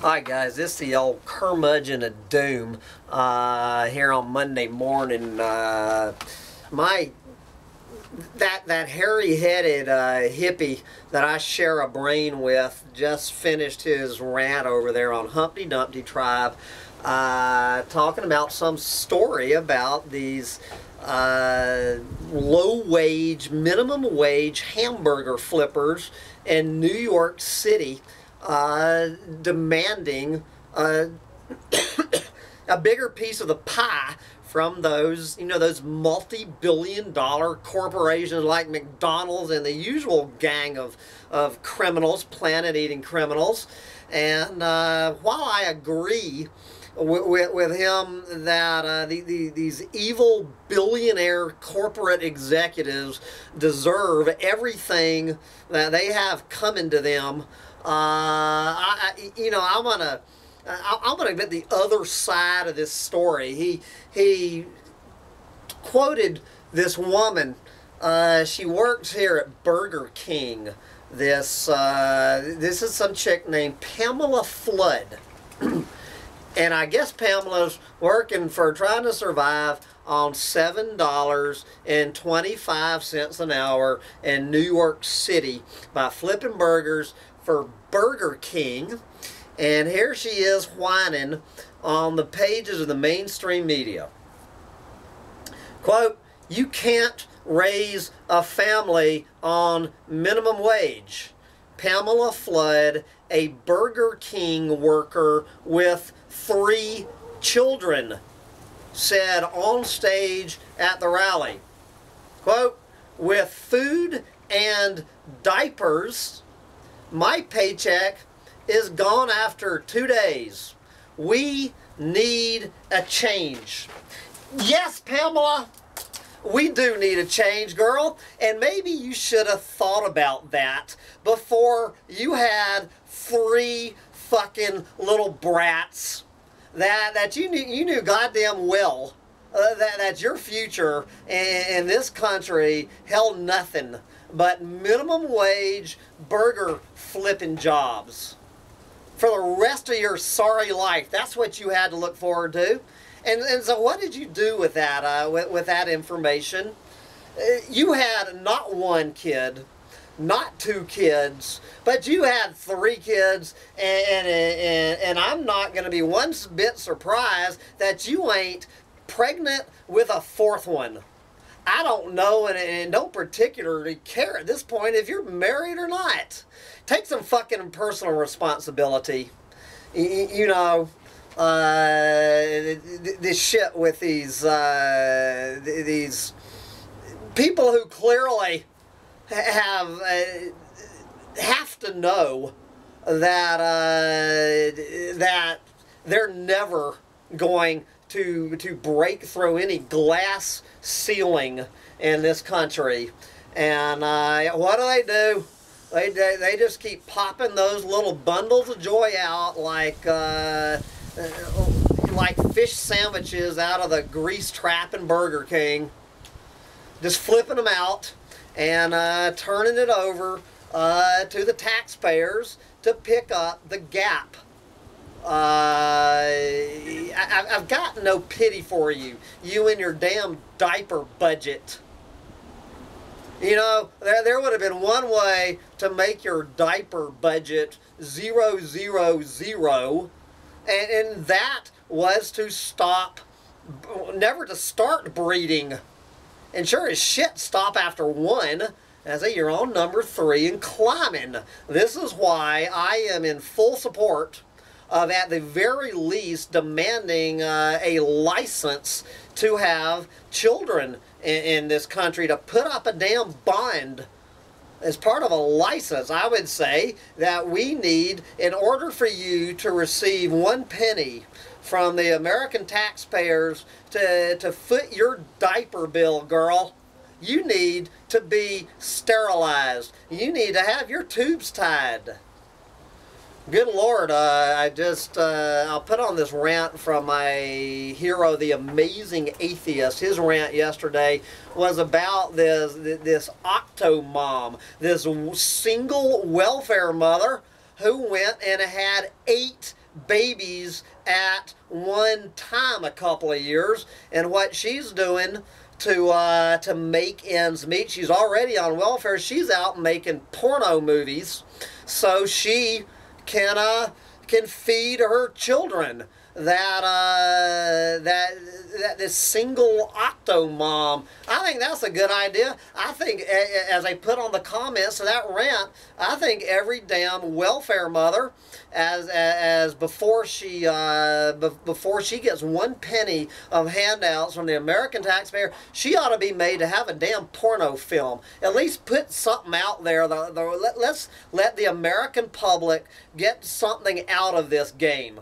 Hi guys, this is the old curmudgeon of doom here on Monday morning. That hairy-headed hippie that I share a brain with just finished his rant over there on Humpty Dumpty Tribe, talking about some story about these low-wage, minimum-wage hamburger flippers in New York City, demanding a bigger piece of the pie from those, those multi-billion-dollar corporations like McDonald's and the usual gang of criminals, planet-eating criminals. And while I agree with him that these evil billionaire corporate executives deserve everything that they have coming to them, I'm gonna get the other side of this story. He quoted this woman. She works here at Burger King. This is some chick named Pamela Flood. And I guess Pamela's trying to survive on $7.25 an hour in New York City by flipping burgers for Burger King. And here she is whining on the pages of the mainstream media. Quote, "You can't raise a family on minimum wage." Pamela Flood, a Burger King worker with 3 children, said on stage at the rally. Quote, "With food and diapers, my paycheck is gone after 2 days. We need a change." Yes, Pamela, we do need a change, girl. And maybe you should have thought about that before you had 3 fucking little brats that you knew goddamn well that your future in this country held nothing but minimum wage burger flipping jobs for the rest of your sorry life. That's what you had to look forward to. And so what did you do with that with that information? You had not 1 kid, not 2 kids, but you had 3 kids, and I'm not going to be one bit surprised that you ain't pregnant with a 4th one. I don't know and don't particularly care at this point if you're married or not. Take some fucking personal responsibility. This shit with these people who clearly have to know that that they're never going to break through any glass ceiling in this country. And what do? They just keep popping those little bundles of joy out like fish sandwiches out of the grease trap in Burger King. Just flipping them out and turning it over to the taxpayers to pick up the gap. I've got no pity for you and your damn diaper budget. There would have been one way to make your diaper budget 000, and that was to never to start breeding. And sure as shit, stop after 1. I say you're on number 3 and climbing. This is why I am in full support of, at the very least, demanding a license to have children in this country, to put up a damn bond as part of a license. I would say that we need, in order for you to receive 1 penny from the American taxpayers to foot your diaper bill, girl, you need to be sterilized. You need to have your tubes tied. Good Lord, I'll put on this rant from my hero, the Amazing Atheist. His rant yesterday was about this Octomom, this single welfare mother who went and had 8 babies at one time a couple of years, and what she's doing to make ends meet. She's already on welfare. She's out making porno movies so she can feed her children. That this single Octomom. I think that's a good idea. I think, as I put on the comments to that rant, I think every damn welfare mother, as before she gets one penny of handouts from the American taxpayer, she ought to be made to have a damn porno film. At least put something out there. Let's let the American public get something out of this game.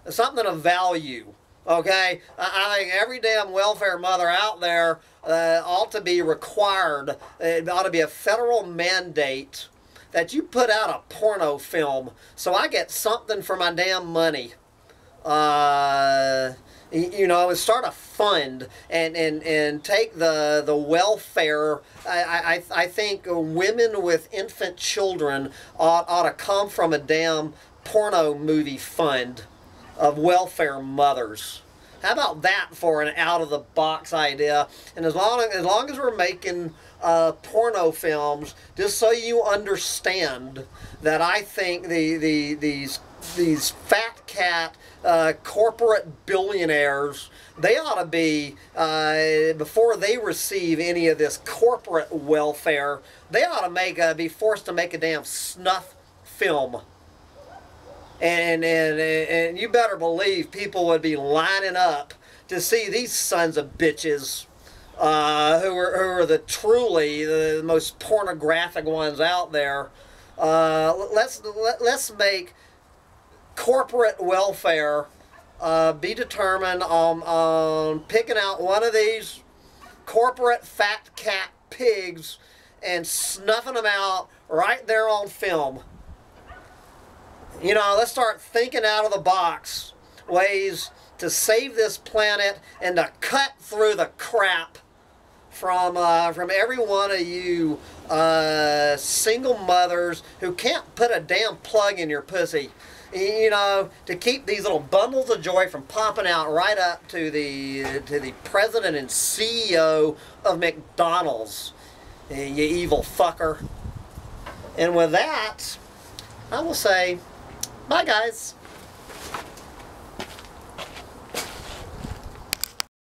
Something of value, okay? I think every damn welfare mother out there ought to be required, it ought to be a federal mandate that you put out a porno film so I get something for my damn money. You know, and start a fund and take the welfare. I think women with infant children ought to come from a damn porno movie fund of welfare mothers. How about that for an out-of-the-box idea? And as long as we're making porno films, just so you understand that I think these fat cat corporate billionaires, they ought to be, before they receive any of this corporate welfare, they ought to be forced to make a damn snuff film. And you better believe people would be lining up to see these sons of bitches who are truly the most pornographic ones out there. Let's make corporate welfare be determined on picking out one of these corporate fat cat pigs and snuffing them out right there on film. You know, let's start thinking out of the box ways to save this planet and to cut through the crap from every one of you single mothers who can't put a damn plug in your pussy. You know, to keep these little bundles of joy from popping out right up to the president and CEO of McDonald's, you evil fucker. And with that, I will say, bye, guys.